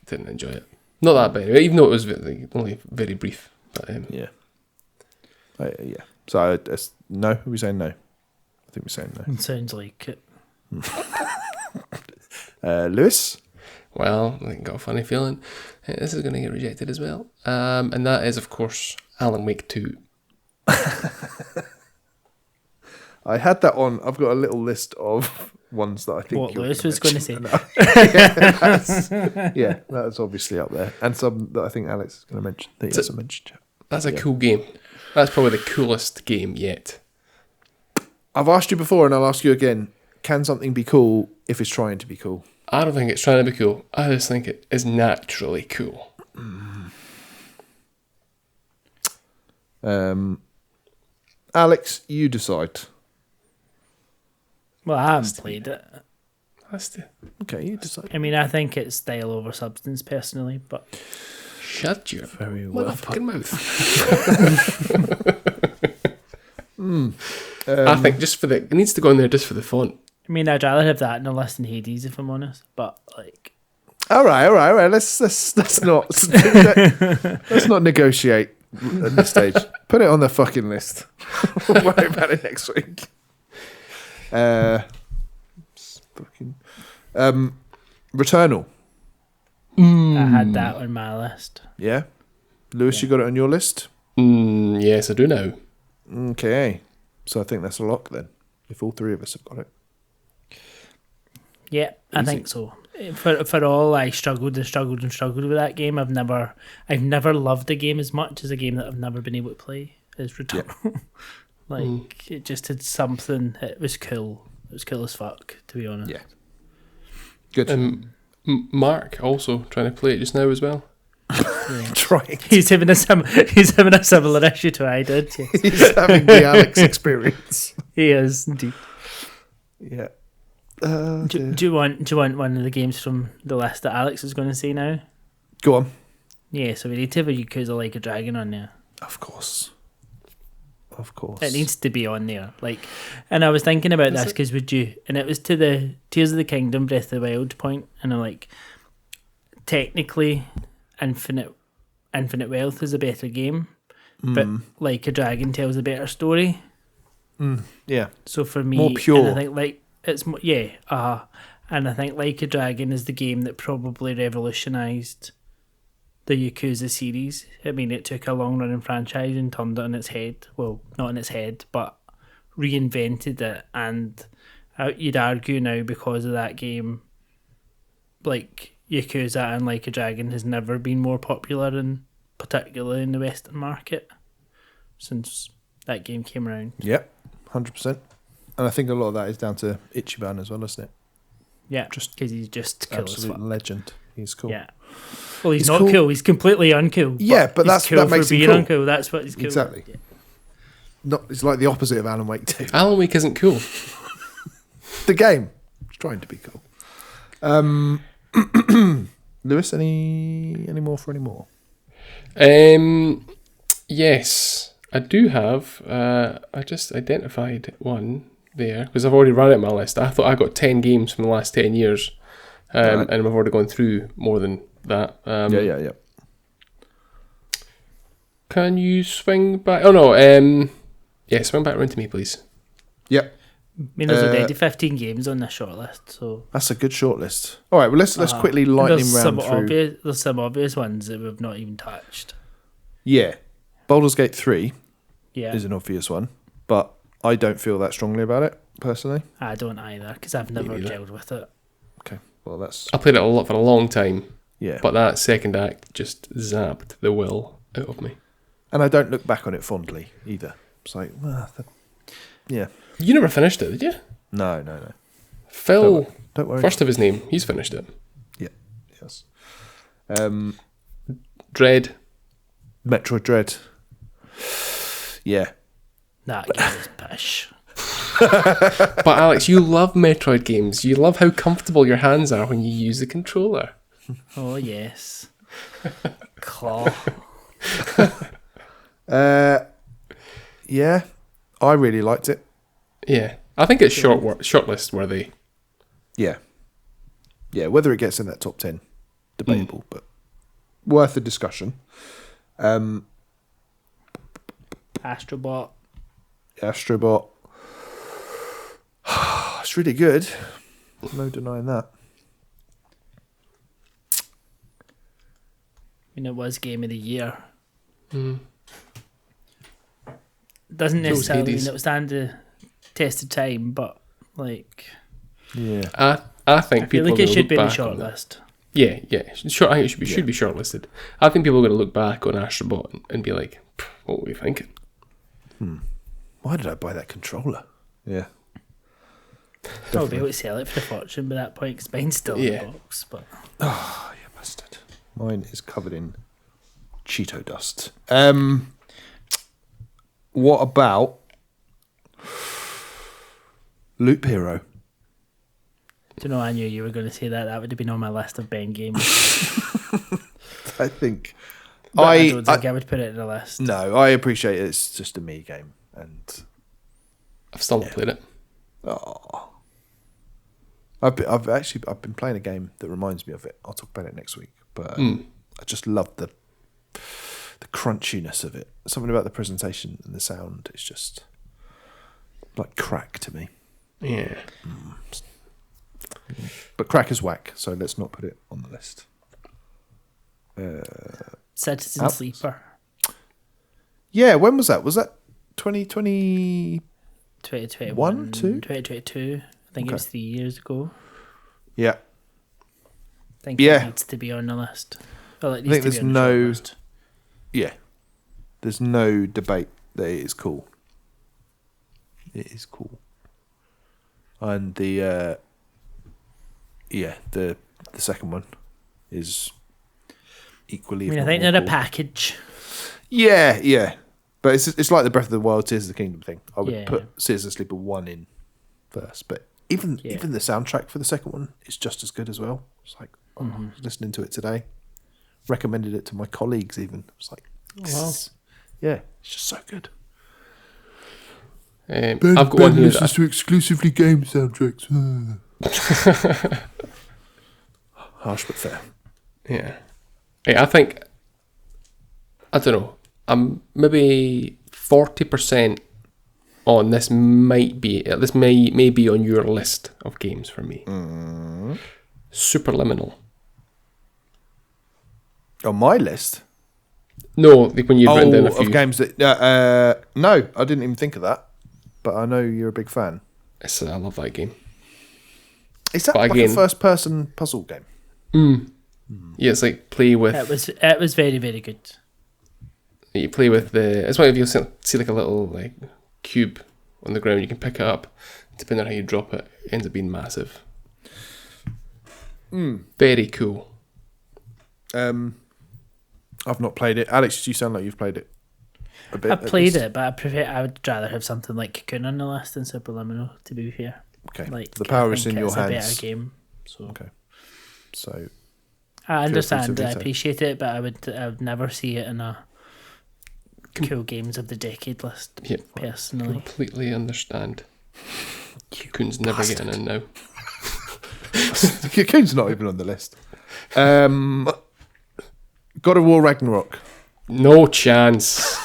Didn't enjoy it. Not that bad, even though it was only very brief. But, yeah. So no. Are we saying no? I think we're saying no. It sounds like it. Lewis? Well, I got a funny feeling this is going to get rejected as well. And that is, of course, Alan Wake 2. I had that on. I've got a little list of ones that I think what Lewis was going to say. That's obviously up there. And some that I think Alex is going to mention that he hasn't mentioned. That's a cool game. That's probably the coolest game yet. I've asked you before and I'll ask you again. Can something be cool if it's trying to be cool? I don't think it's trying to be cool. I just think it is naturally cool. Alex, you decide. Well, I haven't played it. Okay, you decide. I mean, I think it's style over substance personally, but... Shut your very well motherfucking mouth. I think it needs to go in there just for the font. I mean, I'd rather have that in a list than Hades, if I'm honest. But like, all right. Let's not let's not negotiate at this stage. Put it on the fucking list. We'll worry about it next week. Returnal. I had that on my list. Yeah, Lewis, you got it on your list. Yes, I do now. Okay, so I think that's a lock then. If all three of us have got it. Yeah, I think so. For all I struggled with that game. I've never loved a game as much as a game that I've never been able to play as Returnal. It just had something. It was cool. It was cool as fuck, to be honest. Yeah. Good. Mark also trying to play it just now as well. Yeah. Trying. He's having a similar issue to I did. Yes. He's having the Alex experience. He is indeed. Yeah. Do you want one of the games from the list that Alex is going to say now? Go on. Yeah, so we need to have a Yakuza Like a Dragon on there. Of course. It needs to be on there. And I was thinking about this because it was to the Tears of the Kingdom, Breath of the Wild point, and I'm like, technically, Infinite Wealth is a better game, but Like a Dragon tells a better story. Yeah. So for me, more pure. And I think and I think Like a Dragon is the game that probably revolutionised the Yakuza series. I mean, it took a long-running franchise and turned it on its head. Well, not on its head, but reinvented it. And you'd argue now, because of that game, like, Yakuza and Like a Dragon has never been more popular, particularly in the Western market, since that game came around. Yep, 100%. And I think a lot of that is down to Ichiban as well, isn't it? Yeah, because he's just cool absolute as fuck. Legend. He's cool. Yeah. Well, he's not cool. He's completely uncool. Yeah, but that makes him cool. Uncool. That's what he's cool. Exactly. Yeah. It's like the opposite of Alan Wake 2. Alan Wake isn't cool. The game is trying to be cool. Lewis, any more for any more? Yes, I do have. I just identified one there because I've already run it on my list. I thought I got 10 games from the last 10 years, and I've already gone through more than that. Yeah. Can you swing back? Oh no. Yeah, swing back around to me, please. Yep. I mean, there's already 15 games on this shortlist, so that's a good shortlist. All right, well let's quickly lightning round through. There's some obvious ones that we've not even touched. Yeah, Baldur's Gate 3 yeah. is an obvious one, but I don't feel that strongly about it personally. I don't either because I've never gelled with it. Okay, well that's. I played it a lot for a long time. Yeah, but that second act just zapped the will out of me. And I don't look back on it fondly either. It's like, yeah. You never finished it, did you? No. Phil, don't worry. First of his name, he's finished it. Yeah, yes. Dread. Metroid Dread. Yeah. That game is pish. But Alex, you love Metroid games. You love how comfortable your hands are when you use the controller. Oh, yes. Claw. Yeah, I really liked it. Yeah, I think it's shortlist worthy. Yeah, whether it gets in that top 10, debatable, but worth a discussion. Astrobot. It's really good. No denying that. I mean, it was Game of the Year. Doesn't necessarily mean it will stand the test of time, but like, yeah, I think people like it should be in the shortlist. Yeah. Sure, I think it should be shortlisted. I think people are going to look back on Astrobot and be like, "What were we thinking? Why did I buy that controller?" Yeah, I'll be able to sell it for a fortune by that point because mine's still in the box. But you bastard! Mine is covered in Cheeto dust. What about Loop Hero? Do you know, I knew you were going to say that. That would have been on my list of Ben games. I think. I don't think I would put it in the list. No, I appreciate it. It's just a me game, and I've still not played it. Oh. I've been playing a game that reminds me of it. I'll talk about it next week. But I just love the crunchiness of it. Something about the presentation and the sound is just like crack to me. Yeah. But crack is whack, so let's not put it on the list. Citizen Sleeper. Yeah, when was that? Was that 2020? 2021, 2? 2022. I think it was 3 years ago. Yeah. I think it needs to be on the list. Well, it needs to be on the list. Yeah. There's no debate that it is cool. It is cool. And the second one is equally. I think they're a package. Yeah. But it's like the Breath of the Wild, Tears of the Kingdom thing. I would put Citizen Sleeper 1 in first, but even the soundtrack for the second one is just as good as well. It's like listening to it today, recommended it to my colleagues. Even it's like, it's just so good. I've got one here. Listens to exclusively game soundtracks. Harsh but fair. Yeah. Hey, I think, I don't know, I'm maybe 40% on this may be on your list of games for me. Superliminal. On my list? No, like when you've written down a few. Of games that... no, I didn't even think of that. But I know you're a big fan. I love that game. Is that like a first-person puzzle game? Yeah, it's like play with... It was very, very good. You play with the... It's like if you see like a little like cube on the ground, you can pick it up. Depending on how you drop it, it ends up being massive. Very cool. I've not played it. Alex, you sound like you've played it a bit. I played it, but I would rather have something like Cocoon on the list than Superliminal, to be fair. Okay. Like, the power is in your hands. It's a better game. So. Okay. So... I understand, I appreciate it, but I would never see it in a cool games of the decade list, personally. Completely understand. Cocoon's never getting in now. Cocoon's not even on the list. God of War Ragnarok. No chance.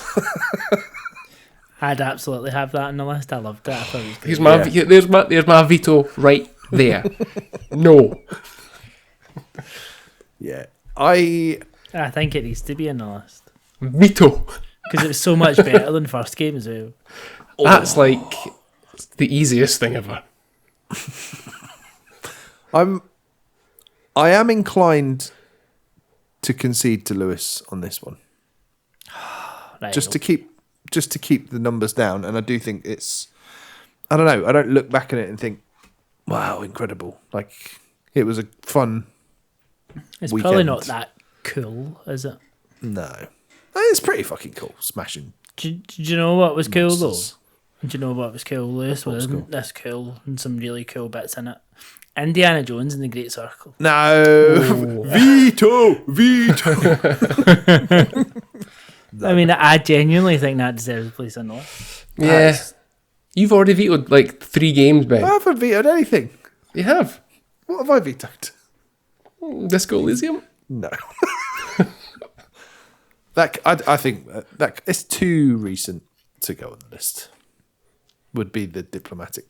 I'd absolutely have that on the list. I loved it. I thought it was great. There's my veto right there. No. Yeah. I think it needs to be on the list. Veto. Because it was so much better than first game as well. That's like the easiest thing ever. I am inclined to concede to Lewis on this one. Right, just to keep the numbers down, and I do think it's, I don't know, I don't look back at it and think, wow, incredible. Like, it was a fun It's weekend. probably not that cool, is it? No. It's pretty fucking cool, smashing. Do you know what was cool, monsters. though? Do you know what was cool, Lewis? Wasn't this cool? And some really cool bits in it. Indiana Jones and the Great Circle. No. Veto. I mean, I genuinely think that deserves a place on the list. Yeah. You've already vetoed like 3 games, Ben. I haven't vetoed anything. You have? What have I vetoed? Disco Elysium? No. I think that it's too recent to go on the list. Would be the diplomatic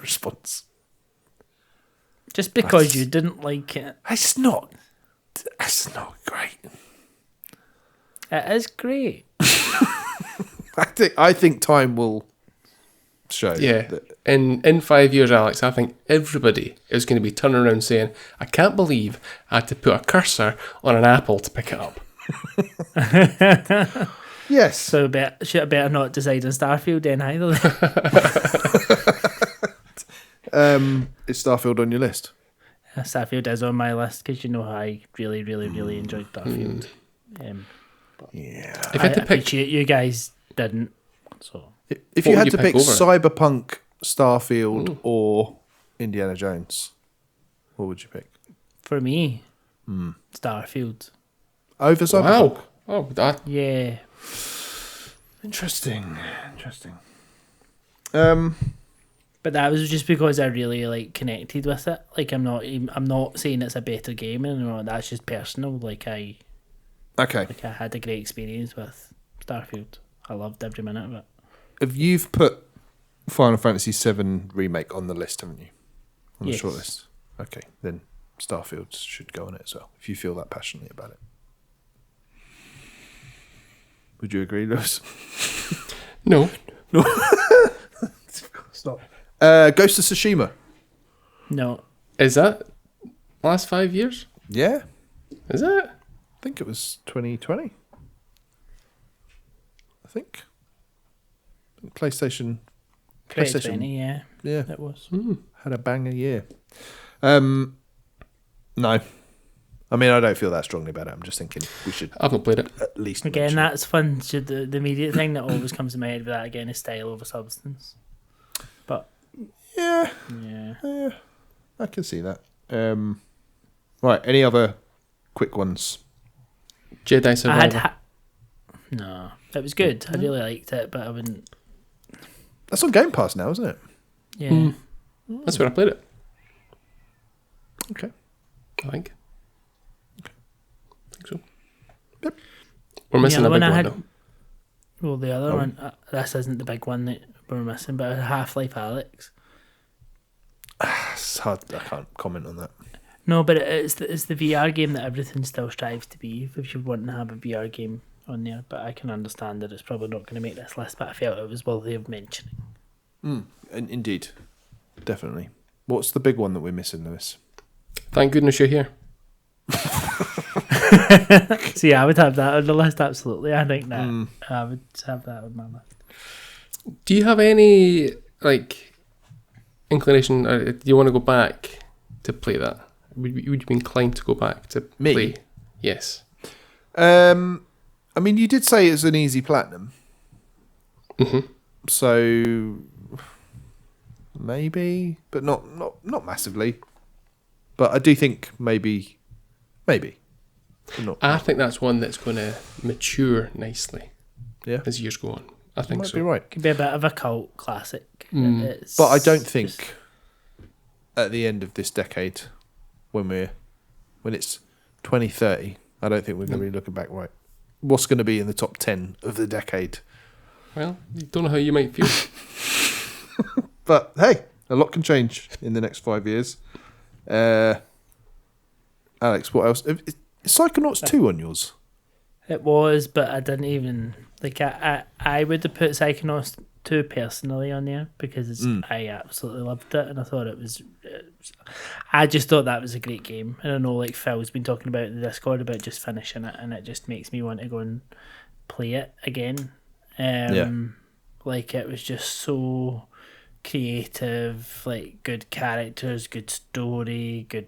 response. Just because you didn't like it. It's not great. It is great. I think time will show. Yeah. That. In 5 years, Alex, I think everybody is going to be turning around saying, I can't believe I had to put a cursor on an apple to pick it up. Yes. So should I better not decide on Starfield then either? Is Starfield on your list? Starfield is on my list because you know how I really, really, really enjoyed Starfield. Yeah. If I appreciate you guys didn't. So if you had to pick Cyberpunk, Starfield, or Indiana Jones, what would you pick? For me, Starfield. Over Cyberpunk? Wow. Oh, that. Yeah. Interesting. But that was just because I really like connected with it. Like I'm not saying it's a better game, and that's just personal. Like I had a great experience with Starfield. I loved every minute of it. You've put Final Fantasy VII Remake on the list, haven't you? On the shortlist. Okay, then Starfield should go on it as well, if you feel that passionately about it. Would you agree, Lewis? No. Stop. Ghost of Tsushima. No. Is that last 5 years? Yeah. Is it? I think it was 2020. I think. PlayStation. 2020, yeah. Yeah. It was. Had a banger year. No. I mean, I don't feel that strongly about it. I'm just thinking we should. I've not played it. At least. Again, that's fun. The immediate thing that always comes to my head with that again is style over substance. But yeah, I can see that. Right. Any other quick ones? Jedi Survivor. No, it was good. I really liked it, but I wouldn't. That's on Game Pass now, isn't it? Yeah. That's where I played it. Okay. I think. So. Yep. We're missing a big one, though. Well, the other one, this isn't the big one that we're missing, but Half-Life Alyx. It's hard. I can't comment on that. No, but it's the VR game that everything still strives to be. If you want to have a VR game on there, but I can understand that it's probably not going to make this list, but I felt it was worthy of mentioning. Indeed. Definitely. What's the big one that we're missing, Lewis? Thank goodness you're here. See, I would have that on the list, absolutely. I think that I would have that on my list. Do you have any inclination? Do you want to go back to play that? Would you be inclined to go back to play? Yes. I mean, you did say it's an easy platinum. Mm-hmm. So maybe, but not massively. But I do think maybe. I think that's one that's going to mature nicely. Yeah. As years go on. I think might so. Be right. Could be a bit of a cult classic. But I don't think at the end of this decade, when it's 2030, I don't think we're going to be looking back right. What's going to be in the top 10 of the decade? Well, you don't know how you might feel. But hey, a lot can change in the next 5 years. Alex, what else? Is Psychonauts 2 on yours? It was, but I didn't even I would have put Psychonauts 2 personally on there because I absolutely loved it, and I thought it was I just thought that was a great game. And I know Phil's been talking about in the Discord about just finishing it, and it just makes me want to go and play it again. It was just so creative, good characters, good story, good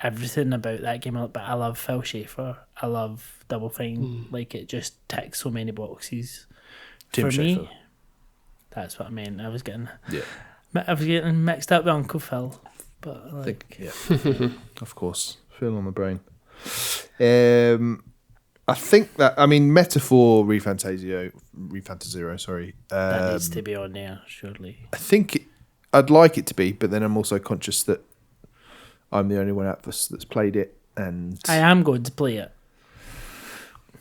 everything about that game. But I love Phil Schafer. I love Double Fine. It just ticks so many boxes. Tim for Schafer. Me, that's what I meant. I was getting mixed up with Uncle Phil. But of course, Phil on the brain. I think that Metaphor Refantasio, sorry. That needs to be on there, surely. I think I'd like it to be, but then I'm also conscious that I'm the only one out of us that's played it, and I am going to play it.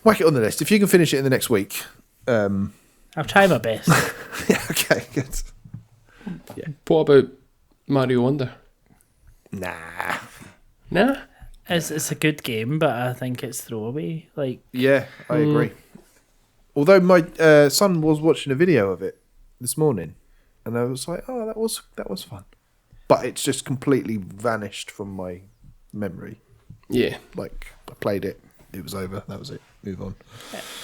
Whack it on the list. If you can finish it in the next week. I'll try my best. Yeah, okay, good. Yeah. What about Mario Wonder? Nah. It's a good game, but I think it's throwaway. Yeah, I agree. Although my son was watching a video of it this morning, and I was like, "Oh, that was fun," but it's just completely vanished from my memory. Yeah, I played it, it was over, that was it. Move on.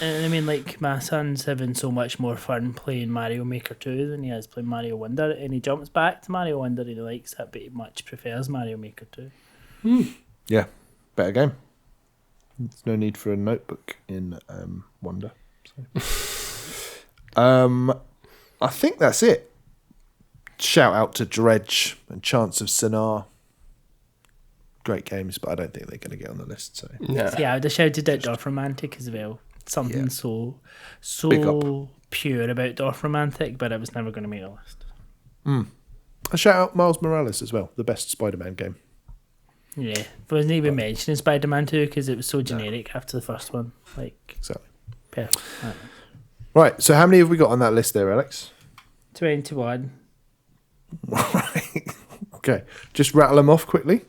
And my son's having so much more fun playing Mario Maker 2 than he is playing Mario Wonder, and he jumps back to Mario Wonder and he likes it, but he much prefers Mario Maker 2. Yeah, better game. There's no need for a notebook in Wonder. So. I think that's it. Shout out to Dredge and Chance of Sinar. Great games, but I don't think they're going to get on the list. So yeah, I would have shouted out Dorf Romantic as well. Something so pure about Dorfromantik, but it was never going to make a list. A shout out Miles Morales as well, the best Spider-Man game. Yeah, wasn't even mentioning Spider-Man 2 because it was so generic after the first one. Like, Exactly. perfect. Right, so how many have we got on that list there, Alex? 21. Right. Okay, just rattle them off quickly.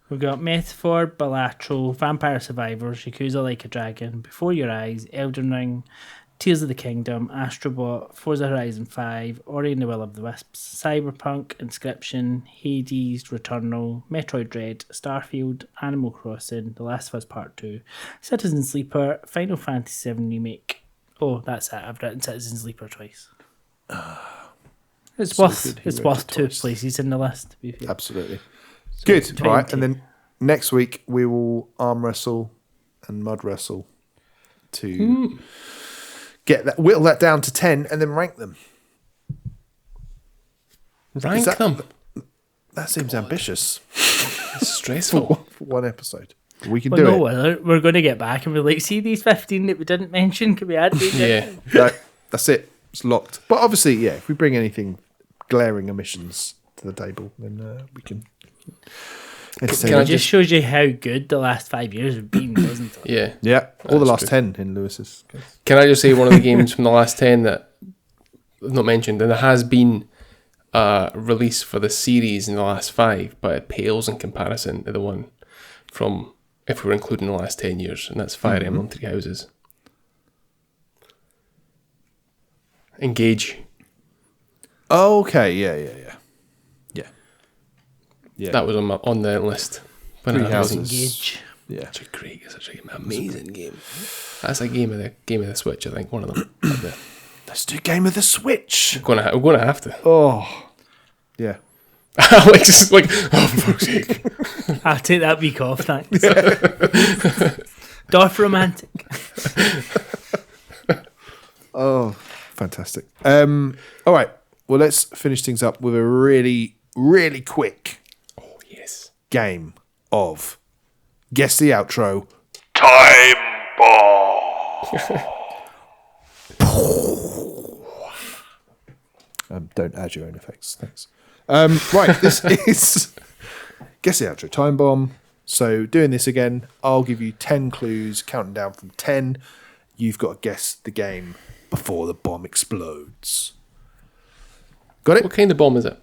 We've got Metaphor, Balatro, Vampire Survivors, Yakuza Like a Dragon, Before Your Eyes, Elden Ring, Tears of the Kingdom, Astrobot, Forza Horizon 5, Ori and the Will of the Wisps, Cyberpunk, Inscription, Hades, Returnal, Metroid Dread, Starfield, Animal Crossing, The Last of Us Part 2, Citizen Sleeper, Final Fantasy VII Remake. Oh, that's it. I've written Citizen Sleeper twice. It's So worth good, he it's wrote worth it 2 twice. places in the list, to be fair. Absolutely. Good. 20. Right, and then next week we will arm wrestle and mud wrestle to get that, whittle that down to 10 and then rank them. Rank them. That seems ambitious It's stressful. for one episode. We can Well, do no, it. we're going to get back and be like, see these 15 that we didn't mention? Can we add these? Yeah. No, that's it. It's locked. But obviously, yeah, if we bring anything glaring omissions to the table, then we can. Can I It just shows you how good the last 5 years have been, doesn't it? Yeah. Yeah, or the That's last true. 10 in Lewis's case. Can I just say one of the games from the last 10 that I've not mentioned, and there has been a release for the series in the last 5, but it pales in comparison to the one from, if we're including the last 10 years, and that's Fire Emblem Three Houses. Engage. Okay, yeah. That was on the list. But Three it wasn't. Houses. Engage. Yeah. Such a great, amazing game. That's a game of the Switch, I think, one of them. But Let's do Game of the Switch. we're gonna have to. Oh, yeah. Alex is like, oh, for fuck's sake. I'll take that week off, thanks. Dorfromantik. Oh, fantastic. All right. Well, let's finish things up with a really, really quick Oh, yes. game of Guess the Outro. Time Bomb. Don't add your own effects. Thanks. Right. This is Guess the Outro Time Bomb. So doing this again, I'll give you 10 clues, counting down from 10. You've got to guess the game before the bomb explodes. Got it? What kind of bomb is it?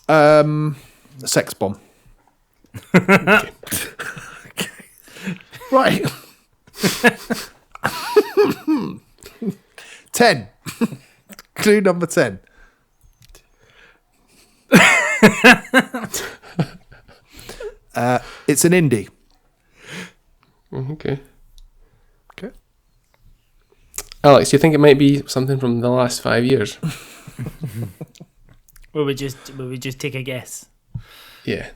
A sex bomb. Okay. Right. 10. Clue number 10. It's an indie. Okay. Okay. Alex, do you think it might be something from the last 5 years? Will we just take a guess? Yeah.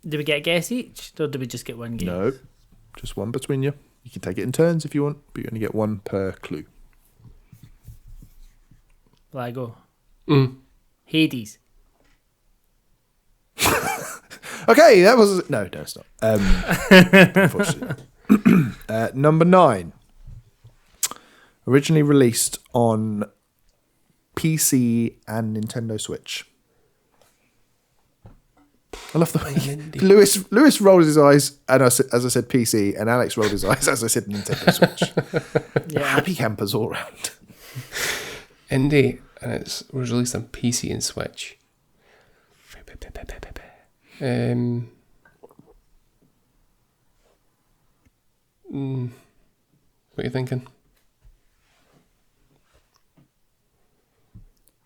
Do we get a guess each, or do we just get one guess? No. Just one between you. You can take it in turns if you want, but you only get one per clue. Will I go? Okay, Hades. that was... No, it's not. Unfortunately. Number 9. Originally released on PC and Nintendo Switch. I love the way Lewis rolled his eyes, and as I said PC, and Alex rolled his eyes as I said Nintendo Switch. Yeah. Happy campers all round. Indie, and it was released on PC and Switch. What are you thinking?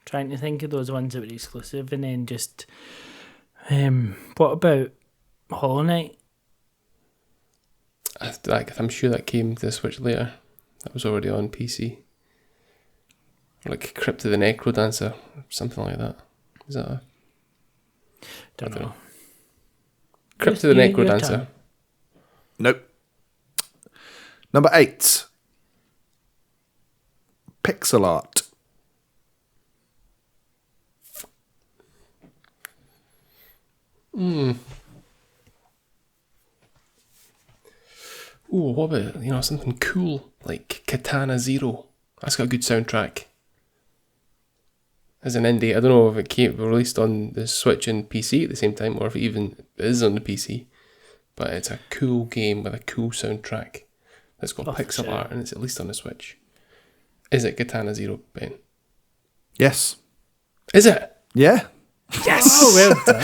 Trying to think of those ones that were exclusive, and then just what about Hollow Knight? I'm sure that came to the Switch later. That was already on PC. Like Crypt of the Necro Dancer, something like that. Is that a... Don't know. Crypt of the Necro Your Dancer. turn. Nope. Number 8. Pixel art. Ooh, what about, something cool like Katana Zero? That's got a good soundtrack. As an indie, I don't know if it came released on the Switch and PC at the same time, or if it even is on the PC. But it's a cool game with a cool soundtrack. That's got pixel art, and it's at least on the Switch. Is it Katana Zero, Ben? Yes. Is it? Yeah. Yes. Oh, well done.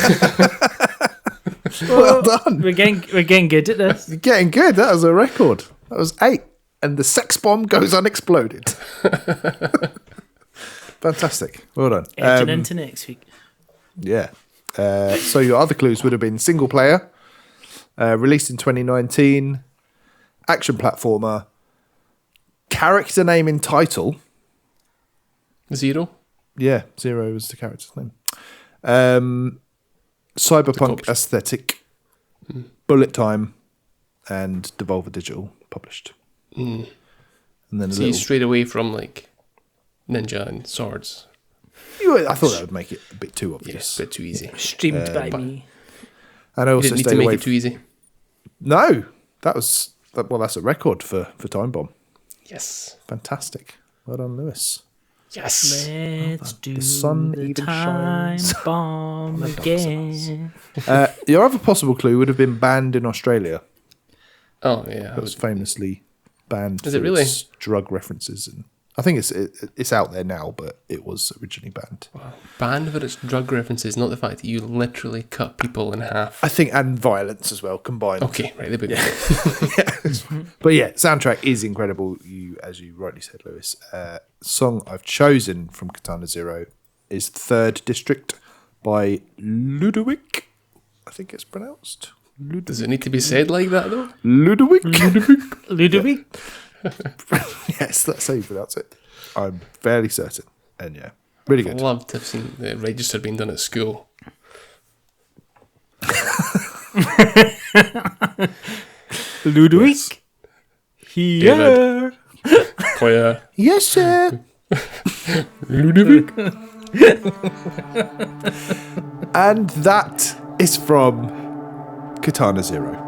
Well done. We're getting good at this. You're getting good. That was a record. That was 8. And the sex bomb goes unexploded. Fantastic. Well done. Edging into next week. Yeah. So your other clues would have been single player, released in 2019, action platformer, character name in title. Zero? Yeah, Zero was the character's name. Cyberpunk aesthetic, bullet time, and Devolver Digital published. And then So you strayed away from like ninja and swords. I thought that would make it a bit too obvious. Yes, a bit too easy. Streamed by me. And I You also didn't need stayed to make away. it too easy. No, that's a record for Time Bomb. Yes. Fantastic. Well done, Lewis. Yes. Let's do The sun the even time shines bomb again. Your other possible clue would have been banned in Australia. Oh yeah. It was famously banned Is for it really? its drug references, and I think it's out there now, but it was originally banned. Banned for its drug references, not the fact that you literally cut people in half. I think, and violence as well combined. Okay, right, there we go. But yeah, soundtrack is incredible. As you rightly said, Lewis. Song I've chosen from Katana Zero is Third District by Ludovic. I think it's pronounced. Does it need to be said like that though? Ludovic. Ludovic? Yes, that's how you pronounce it. I'm fairly certain. And yeah, really I'd good. love to have seen the register being done at school. Ludovic? Here. Claire. Yes, sir. Ludovic. And that is from Katana Zero.